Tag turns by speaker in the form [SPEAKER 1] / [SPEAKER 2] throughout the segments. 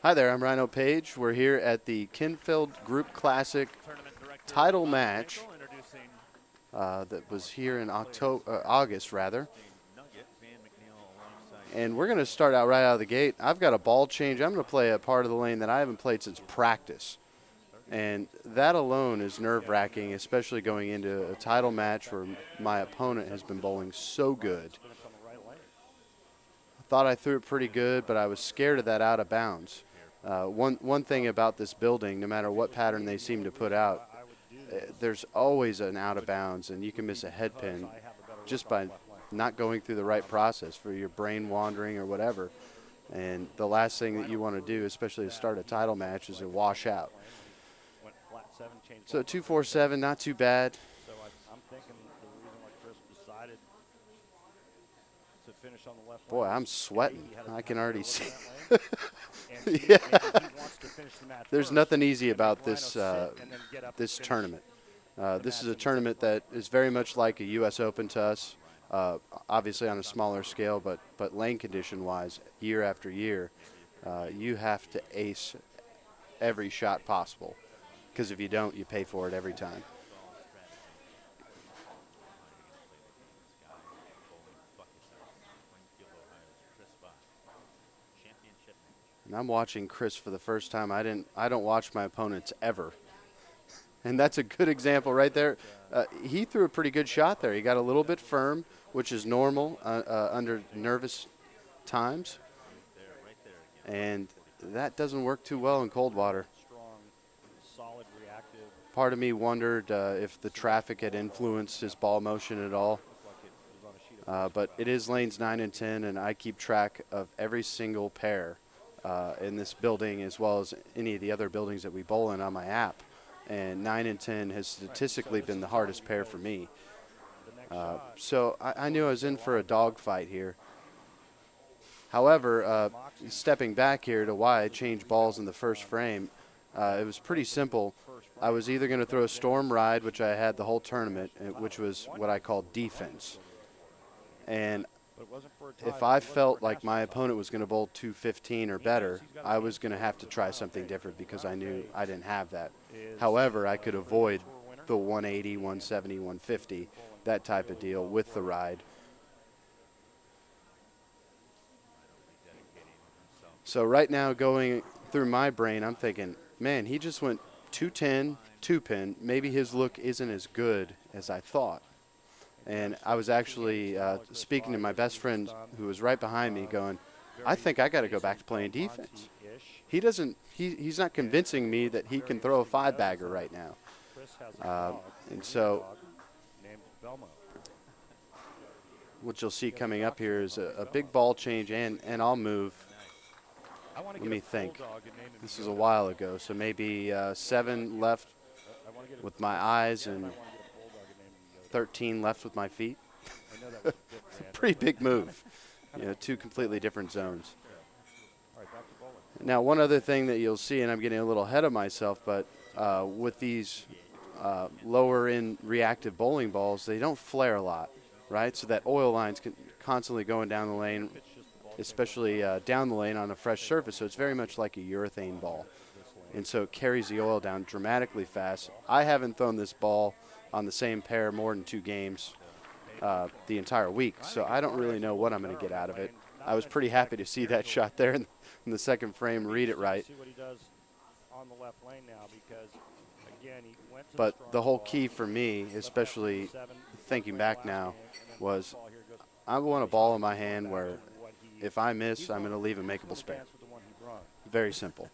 [SPEAKER 1] Hi there, I'm Rhino Page. We're here at the Kenn-Feld Group Classic title match that was here in August, rather. And we're going to start out right out of the gate. I've got a ball change. I'm going to play a part of the lane that I haven't played since practice. And that alone is nerve-wracking, especially going into a title match where my opponent has been bowling so good. I thought I threw it pretty good, but I was scared of that out of bounds. One thing about this building, no matter what pattern they seem to put out, there's always an out of bounds, and you can miss a head pin just by not going through the right process for your brain wandering or whatever. And the last thing that you want to do, especially to start a title match, is to wash out. So 247, not too bad. Boy, I'm sweating. I can already see. Yeah. There's nothing easy about this this tournament. This is a tournament that is very much like a U.S. Open to us, obviously on a smaller scale, but lane condition-wise, year after year, you have to ace every shot possible, because if you don't, you pay for it every time. And I'm watching Chris for the first time. I don't watch my opponents ever. And that's a good example right there. He threw a pretty good shot there. He got a little bit firm, which is normal under nervous times. And that doesn't work too well in Coldwater. Part of me wondered if the traffic had influenced his ball motion at all. But it is lanes 9 and 10, and I keep track of every single pair in this building, as well as any of the other buildings that we bowl in on my app. And 9 and 10 has statistically been the hardest pair for me. So I knew I was in for a dogfight here. However, stepping back here to why I changed balls in the first frame, it was pretty simple. I was either going to throw a storm ride, which I had the whole tournament, which was what I call defense. And if I felt like my opponent was going to bowl 215 or better, I was going to have to try something different because I knew I didn't have that. However, I could avoid the 180, 170, 150, that type of deal with the ride. So right now, going through my brain, I'm thinking, man, he just went 210, 2-pin. Maybe his look isn't as good as I thought. And I was actually speaking to my best friend who was right behind me going, I think I got to go back to playing defense. He's not convincing me that he can throw a 5-bagger right now. And so what you'll see coming up here is a big ball change, and I'll move. Let me think. This is a while ago, so maybe 7 left with my eyes and 13 left with my feet. Pretty big move. You know, 2 completely different zones. Now, one other thing that you'll see, and I'm getting a little ahead of myself, but with these lower-end reactive bowling balls, they don't flare a lot, right? So that oil line's constantly going down the lane, especially down the lane on a fresh surface. So it's very much like a urethane ball. And so it carries the oil down dramatically fast. I haven't thrown this ball on the same pair more than 2 games the entire week, so I don't really know what I'm going to get out of it. I was pretty happy to see that shot there in the second frame, read it right. But the whole key for me, especially thinking back now, was I want a ball in my hand where if I miss, I'm going to leave a makeable spare. Very simple.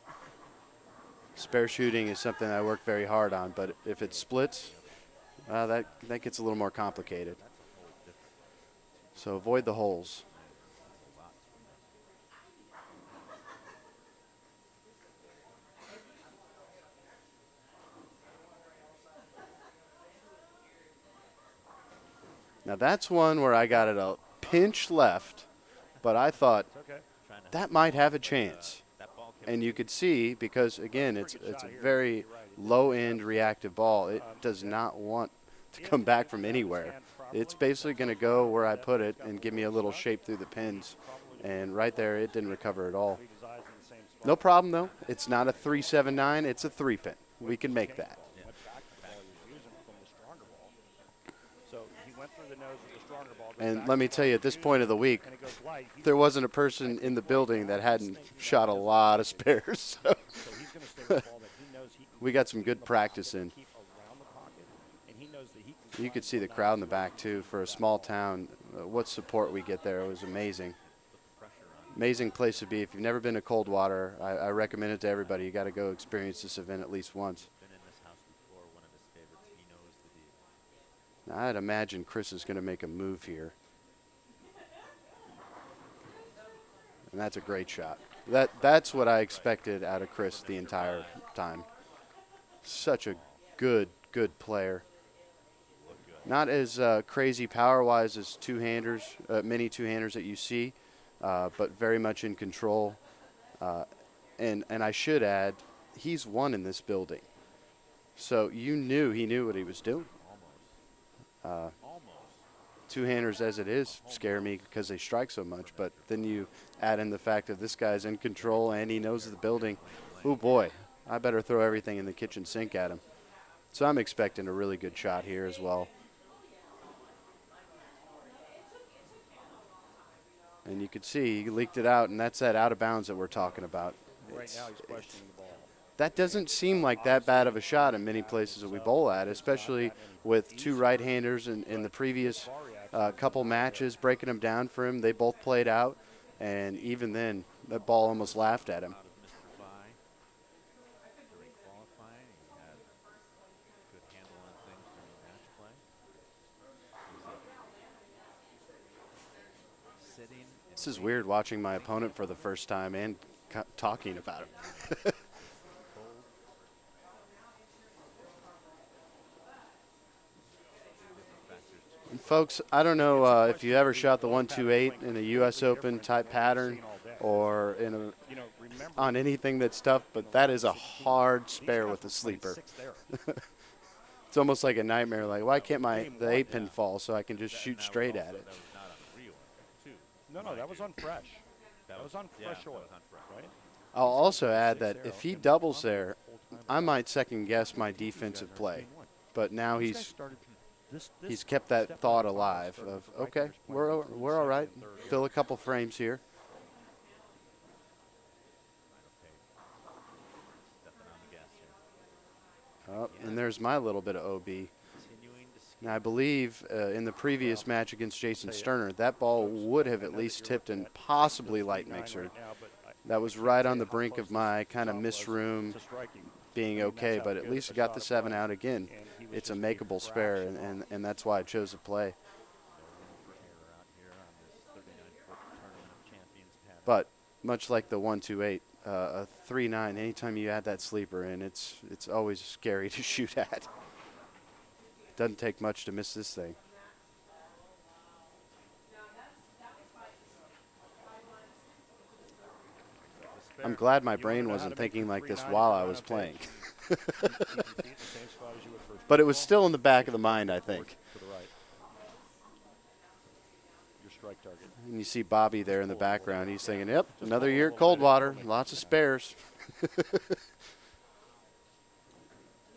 [SPEAKER 1] Spare shooting is something I work very hard on, but if it splits, that gets a little more complicated. So avoid the holes. Now that's one where I got it a pinch left, but I thought that might have a chance. And you could see, because again, it's a very low-end reactive ball. It does not want to come back from anywhere. It's basically going to go where I put it and give me a little shape through the pins. And right there, it didn't recover at all. No problem, though. It's not a 379. It's a 3-pin. We can make that.
[SPEAKER 2] Went back to the ball he was using from the stronger ball. So he went through the nose with the stronger ball.
[SPEAKER 1] And let me tell you, at this point of the week, there wasn't a person in the building that hadn't shot a lot of spares. So
[SPEAKER 2] he's going to stay with the ball that he knows he can
[SPEAKER 1] we got some good practice in.
[SPEAKER 2] keep around the pocket, and he knows that he can.
[SPEAKER 1] You could see the crowd in the back, too. For a small town, what support we get there, it was amazing. Amazing place to be. If you've never been to Coldwater, I recommend it to everybody. You got to go experience this event at least once. Now, I'd imagine Chris is going to make a move here. And that's a great shot. That's what I expected out of Chris the entire time. Such a good player. Not as crazy power-wise as two-handers, many two-handers that you see, but very much in control. And I should add, he's won in this building. So he knew what he was doing. Two-handers as it is scare me because they strike so much, but then you add in the fact that this guy's in control and he knows the building. Oh boy, I better throw everything in the kitchen sink at him. So I'm expecting a really good shot here as well. And you can see he leaked it out, and that's that out of bounds that we're talking about.
[SPEAKER 2] Right now he's questioning the ball.
[SPEAKER 1] That doesn't seem like that bad of a shot in many places that we bowl at, especially with two right-handers in the previous couple matches, breaking them down for him. They both played out, and even then, that ball almost laughed at him. This is weird watching my opponent for the first time and talking about him. And folks, I don't know if you ever shot the 128 in a U.S. Open type pattern or on anything that's tough, but that is a hard spare with a sleeper. It's almost like a nightmare. Like, why can't the 8-pin fall so I can just shoot straight at it?
[SPEAKER 2] No, that was on fresh. That was on fresh oil, right?
[SPEAKER 1] I'll also add that if he doubles there, I might second guess my defensive play. But now he's kept that thought alive of, okay, we're all right. Fill a couple frames here. Oh, and there's my little bit of OB. Now, I believe in the previous match against Jason Sterner, that ball would have at least tipped and possibly light mixered. That was right on the brink of my kind of miss room being okay, but at least it got the 7 out again. It's a makeable spare, and that's why I chose to play. But much like the 128, a 3-9, anytime you add that sleeper in, it's always scary to shoot at. Doesn't take much to miss this thing. I'm glad my brain wasn't thinking like this while I was playing. But it was still in the back of the mind, I think. And you see Bobby there in the background. He's thinking, yep, another year at Coldwater, lots of spares.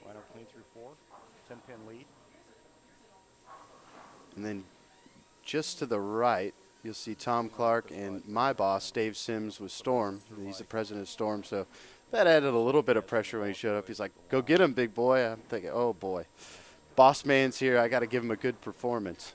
[SPEAKER 2] Rhino clean through 4, 10-pin lead.
[SPEAKER 1] And then just to the right, you'll see Tom Clark and my boss, Dave Sims, with Storm. He's the president of Storm, so that added a little bit of pressure when he showed up. He's like, go get him, big boy. I'm thinking, oh, boy. Boss man's here. I got to give him a good performance.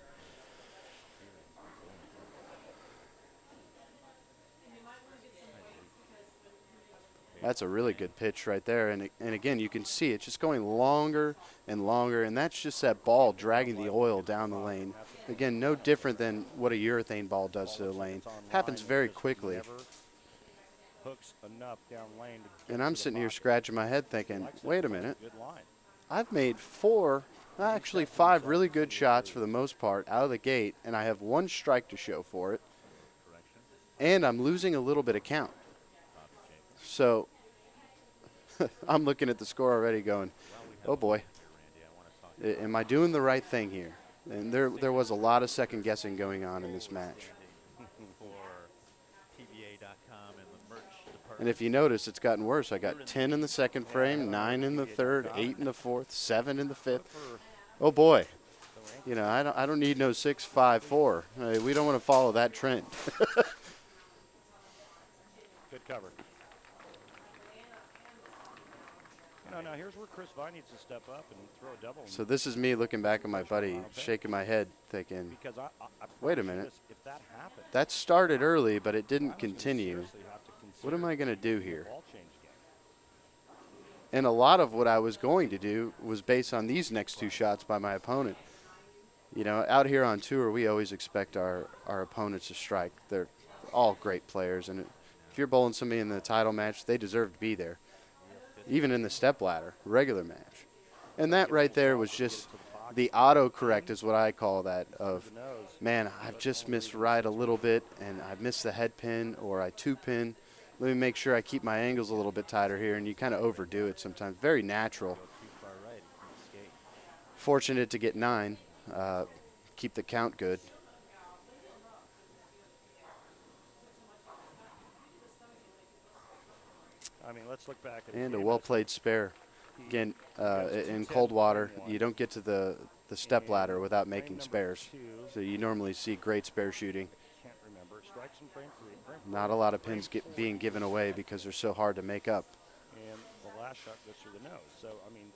[SPEAKER 1] That's a really good pitch right there. And again, you can see it's just going longer and longer, and that's just that ball dragging the oil down the lane. Again, no different than what a urethane ball does to the lane. Happens very quickly. And I'm sitting here scratching my head thinking, wait a minute. I've made 5 really good shots for the most part out of the gate, and I have 1 strike to show for it. And I'm losing a little bit of count. So I'm looking at the score already going, oh, boy, am I doing the right thing here? And there was a lot of second guessing going on in this match.
[SPEAKER 3] For PBA.com and the merch department
[SPEAKER 1] And if you notice, it's gotten worse. I got 10 in the second frame, 9 in the third, 8 in the fourth, 7 in the fifth. Oh boy, you know, I don't need no 6.54. We don't want to follow that trend.
[SPEAKER 2] Good cover. Now here's where Chris Vine needs to step up and throw a double.
[SPEAKER 1] So this is me looking back at my buddy, shaking my head, thinking,
[SPEAKER 2] Because I
[SPEAKER 1] wait a minute.
[SPEAKER 2] If that happened,
[SPEAKER 1] That started early, but it didn't continue. What am I going to do here? And a lot of what I was going to do was based on these next two shots by my opponent. You know, out here on tour, we always expect our opponents to strike. They're all great players, and if you're bowling somebody in the title match, they deserve to be there. Even in the step ladder, regular match. And that right there was just the autocorrect is what I call that of, man, I've just missed right a little bit, and I've missed the head pin, or I two pin. Let me make sure I keep my angles a little bit tighter here, and you kind of overdo it sometimes. Very natural. Fortunate to get 9. Keep the count good.
[SPEAKER 2] I mean, let's look back at
[SPEAKER 1] And a well-played spare. Again, in Coldwater, you don't get to the step ladder without making spares. So you normally see great spare shooting. Not a lot of pins being given away because they're so hard to make up.
[SPEAKER 2] And the last shot goes through the nose. So, I mean,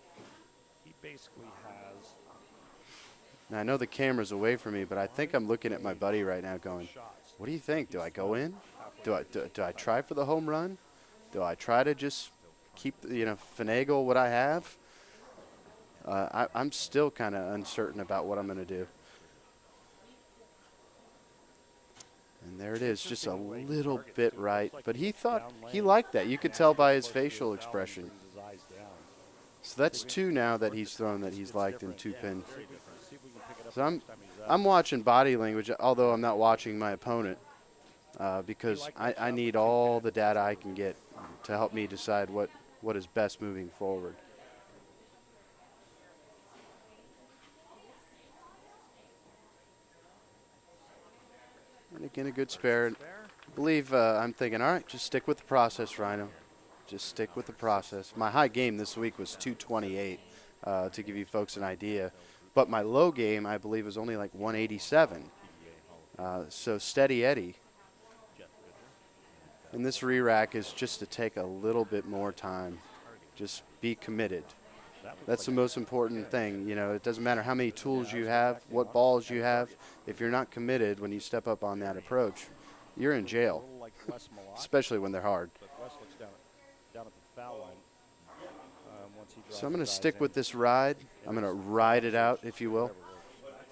[SPEAKER 2] he basically has...
[SPEAKER 1] Now, I know the camera's away from me, but I think I'm looking at my buddy right now going, what do you think? Do I go in? Do I try for the home run? Do I try to just keep, you know, finagle what I have? I'm still kind of uncertain about what I'm going to do. And there it is, just a little bit right. But he thought he liked that. You could tell by his facial expression. So that's 2 now that he's thrown that he's liked in 2 pin. So I'm watching body language, although I'm not watching my opponent, because I need all the data I can get to help me decide what is best moving forward. And again, a good spare. I believe I'm thinking, all right, just stick with the process, Rhino. Just stick with the process. My high game this week was 228, to give you folks an idea. But my low game, I believe, was only like 187. So steady Eddie. And this re-rack is just to take a little bit more time. Just be committed. That's the most important thing. You know, it doesn't matter how many tools you have, what balls you have. If you're not committed when you step up on that approach, you're in jail, especially when they're hard. So I'm going to stick with this ride. I'm going to ride it out, if you will.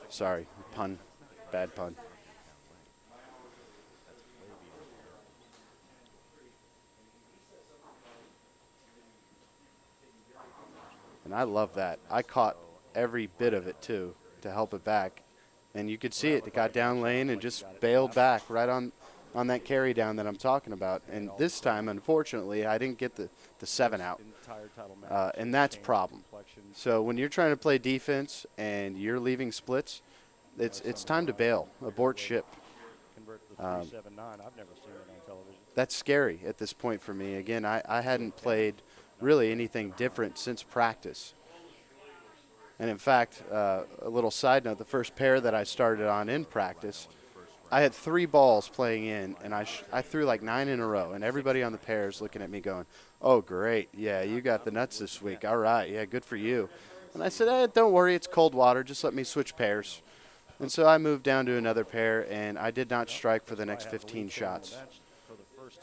[SPEAKER 1] Sorry, pun. Bad pun. And I love that. I caught every bit of it, too, to help it back. And you could see it. It got down lane and just bailed back right on that carry down that I'm talking about. And this time, unfortunately, I didn't get the 7 out. And that's a problem. So when you're trying to play defense and you're leaving splits, it's time to bail, abort ship. That's scary at this point for me. Again, I hadn't played really anything different since practice. And in fact, a little side note, the first pair that I started on in practice, I had 3 balls playing in, and I threw like 9 in a row, and everybody on the pair is looking at me going, oh, great, yeah, you got the nuts this week. All right, yeah, good for you. And I said, don't worry, it's Coldwater. Just let me switch pairs. And so I moved down to another pair, and I did not strike for the next 15 shots.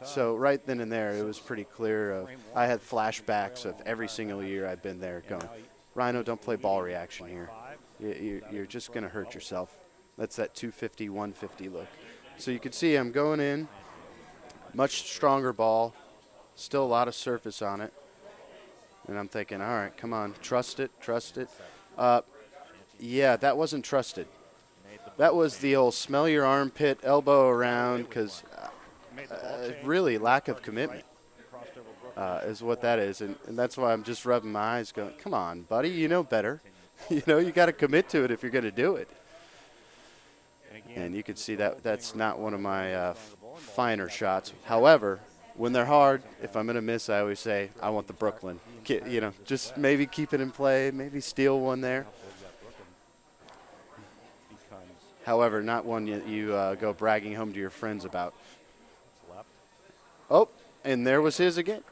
[SPEAKER 1] So right then and there, it was pretty clear. I had flashbacks of every single year I've been there going, Rhino, don't play ball reaction here. You're just going to hurt yourself. That's that 250, 150 look. So you can see I'm going in, much stronger ball, still a lot of surface on it. And I'm thinking, all right, come on, trust it, trust it. Yeah, that wasn't trusted. That was the old smell your armpit, elbow around, because really lack of commitment is what that is. And that's why I'm just rubbing my eyes going, come on, buddy, you know better. You know, you got to commit to it if you're going to do it. And you can see that that's not one of my finer shots. However, when they're hard, if I'm going to miss, I always say, I want the Brooklyn. You know, just maybe keep it in play, maybe steal one there.
[SPEAKER 2] How big that Brooklyn becomes.
[SPEAKER 1] However, not one you go bragging home to your friends about.
[SPEAKER 2] It's left.
[SPEAKER 1] Oh, and there was his again.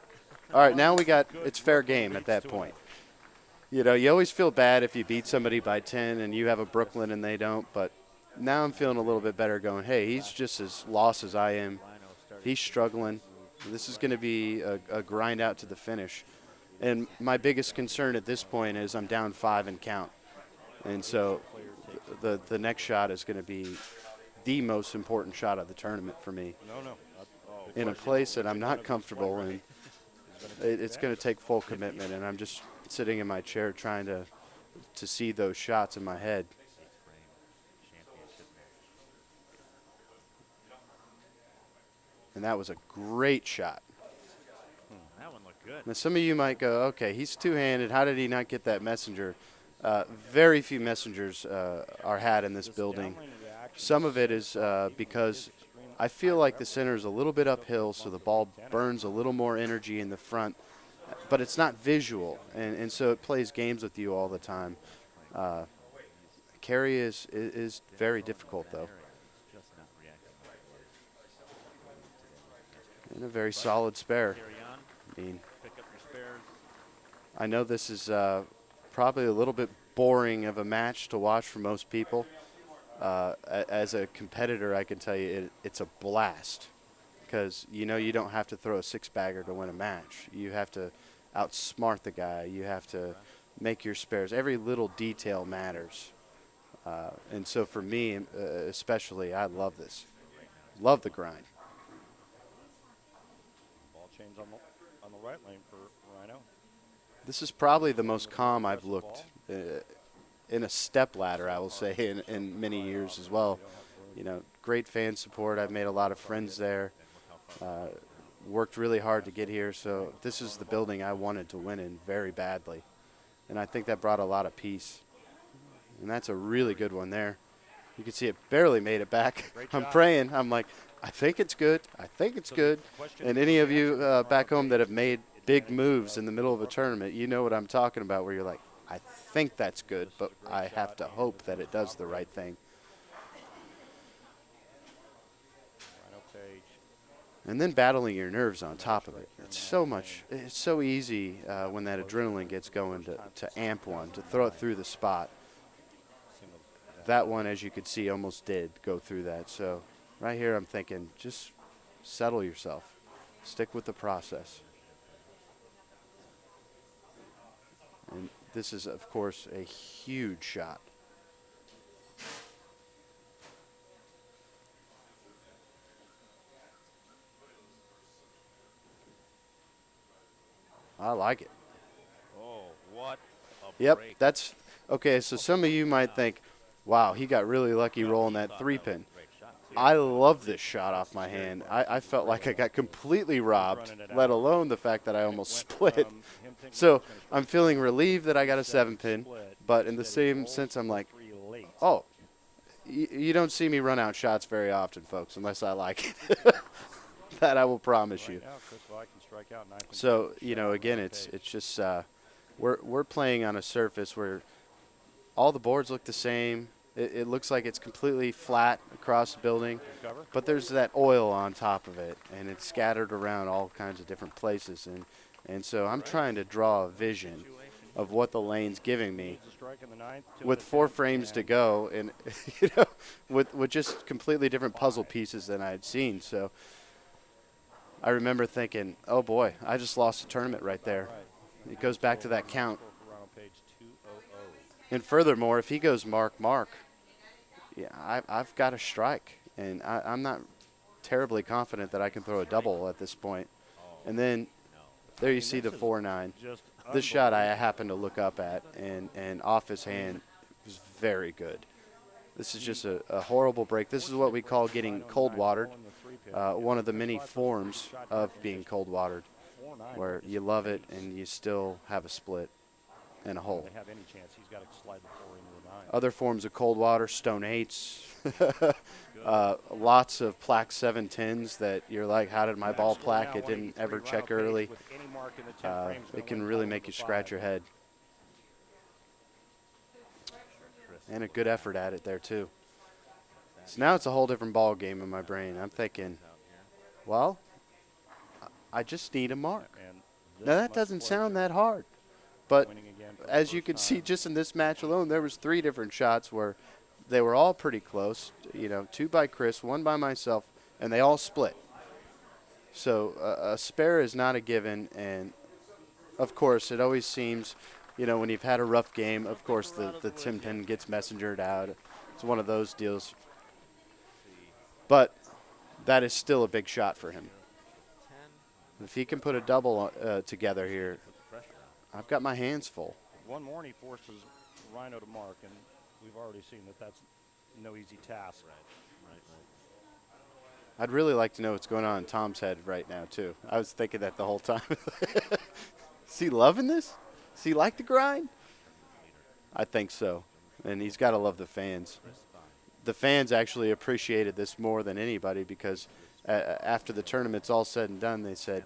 [SPEAKER 1] All right, now we got,
[SPEAKER 2] Good
[SPEAKER 1] it's fair
[SPEAKER 2] Brooklyn
[SPEAKER 1] game at
[SPEAKER 2] leads
[SPEAKER 1] that
[SPEAKER 2] 2-0.
[SPEAKER 1] point. You know, you always feel bad if you beat somebody by 10 and you have a Brooklyn and they don't, but now I'm feeling a little bit better going, hey, he's just as lost as I am. He's struggling. This is going to be a grind out to the finish. And my biggest concern at this point is I'm down 5 and count. And so the next shot is going to be the most important shot of the tournament for me.
[SPEAKER 2] No.
[SPEAKER 1] In a place that I'm not comfortable in, it's going to take full commitment, and I'm just sitting in my chair trying to see those shots in my head. And that was a great shot.
[SPEAKER 2] That one looked good.
[SPEAKER 1] Now, some of you might go, okay, he's two-handed. How did he not get that messenger? Very few messengers are had in this building. Some of it is because I feel like the center is a little bit uphill, so the ball burns a little more energy in the front, but it's not visual, and so it plays games with you all the time. Carry is very difficult, though. And a very solid spare. I mean, I know this is probably a little bit boring of a match to watch for most people. As a competitor, I can tell you it's a blast because you know you don't have to throw a six-bagger to win a match. You have to outsmart the guy. You have to make your spares. Every little detail matters. And so for me, especially, I love this. Love the grind.
[SPEAKER 2] Ball change on the right lane for Rhino.
[SPEAKER 1] This is probably the most calm I've looked in a step ladder, I will say, in many years as well. You know, great fan support. I've made a lot of friends there. Worked really hard to get here, so this is the building I wanted to win in very badly. And I think that brought a lot of peace. And that's a really good one there. You can see it barely made it back. I'm praying. I'm like, I think it's good. I think it's good. And any of you back home that have made big moves in the middle of a tournament, you know what I'm talking about, where you're like, I think that's good, but I have to hope that it does the right thing.
[SPEAKER 2] Rhino Page.
[SPEAKER 1] And then battling your nerves on top of it. It's so easy when that adrenaline gets going to amp one, to throw it through the spot. That one, as you could see, almost did go through that. So right here I'm thinking, just settle yourself. Stick with the process. And this is, of course, a huge shot. I like it.
[SPEAKER 2] Oh, what a
[SPEAKER 1] Yep,
[SPEAKER 2] break.
[SPEAKER 1] that's okay. So some of you might think, wow, he got really lucky rolling that 3-pin. I love this shot off my hand. I felt like I got completely robbed, let alone the fact that I almost split. So I'm feeling relieved that I got a 7-pin, but in the same sense, I'm like, oh, you don't see me run out shots very often, folks, unless I like it. That I will promise you. So, you know, again, it's just we're playing on a surface where all the boards look the same. It looks like it's completely flat across the building, but there's that oil on top of it, and it's scattered around all kinds of different places. And so I'm trying to draw a vision of what the lane's giving me with 4 frames to go, and you know, with just completely different puzzle pieces than I had seen. So I remember thinking, oh boy, I just lost a tournament right there. It goes back to that count. And furthermore, if he goes mark, yeah, I've got a strike. And I'm not terribly confident that I can throw a double at this point. And then there you see the 4-9. This shot I happened to look up at, and off his hand was very good. This is just a horrible break. This is what we call getting cold watered. One of the many forms of being cold watered, where you love it and you still have a split. and a hole.
[SPEAKER 2] If they have any chance, he's got to slide the 4 into a 9.
[SPEAKER 1] Other forms of Coldwater, stone 8s, lots of plaque 7-10s that you're like, how did my ball plaque? It didn't ever check early. It can really make you scratch your head. And a good effort at it there, too. So now it's a whole different ball game in my brain. I'm thinking, well, I just need a mark. Now, that doesn't sound that hard. But as you can see, just in this match alone, there was 3 different shots where they were all pretty close. You know, 2 by Chris, 1 by myself, and they all split. So a spare is not a given. And, of course, it always seems, you know, when you've had a rough game, of course, the Tim pin gets messengered out. It's one of those deals. But that is still a big shot for him. If he can put a double together here, I've got my hands full.
[SPEAKER 2] One more and he forces Rhino to mark, and we've already seen that that's no easy task. Right.
[SPEAKER 1] I'd really like to know what's going on in Tom's head right now, too. I was thinking that the whole time. Is he loving this? Does he like the grind? I think so. And he's got to love the fans. The fans actually appreciated this more than anybody because after the tournament's all said and done, they said,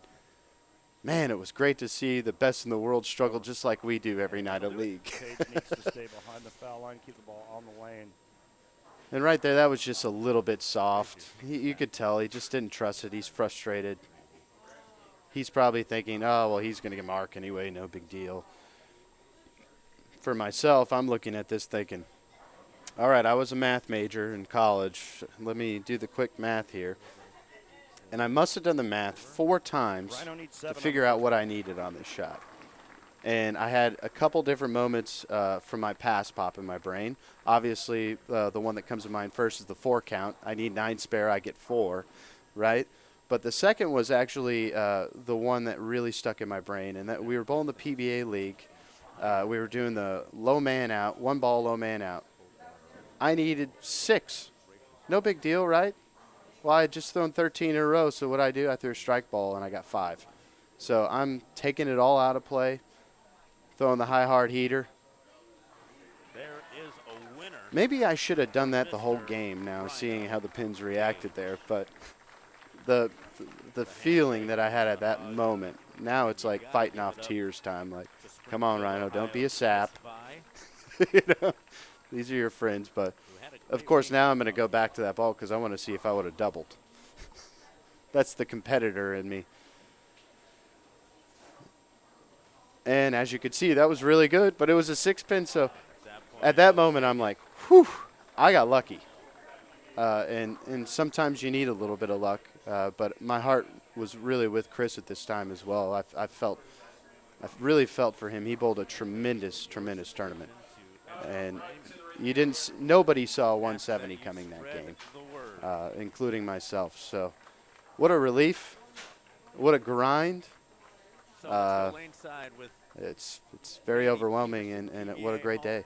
[SPEAKER 1] man, it was great to see the best in the world struggle just like we do every night of league.
[SPEAKER 2] Page needs to stay behind the foul line, keep the ball on the lane.
[SPEAKER 1] And right there, that was just a little bit soft. You could tell he just didn't trust it. He's frustrated. He's probably thinking, oh, well, he's going to get mark anyway, no big deal. For myself, I'm looking at this thinking, all right, I was a math major in college. Let me do the quick math here. And I must have done the math 4 times to figure out what I needed on this shot. And I had a couple different moments from my pass pop in my brain. Obviously, the one that comes to mind first is the 4 count. I need 9 spare, I get 4, right? But the second was actually the one that really stuck in my brain, and that we were bowling the PBA league. We were doing the low man out, 1 ball, low man out. I needed 6. No big deal, right? Well, I had just thrown 13 in a row, so what I do, I threw a strike ball, and I got 5. So I'm taking it all out of play, throwing the high hard heater.
[SPEAKER 3] There is a winner.
[SPEAKER 1] Maybe I should have done that the whole game now, seeing how the pins reacted there. But the feeling that I had at that moment, now it's like fighting off tears time. Like, come on, Rhino, don't be a sap. You know, these are your friends, but of course now I'm going to go back to that ball because I want to see if I would have doubled. That's the competitor in me. And as you could see, that was really good, but it was a 6-pin, so at that moment I'm like, whew, I got lucky. And sometimes you need a little bit of luck, but my heart was really with Chris at this time as well. I really felt for him. He bowled a tremendous, tremendous tournament. And nobody saw 170 coming that game, including myself. So what a relief. What a grind. It's very overwhelming, and what a great day.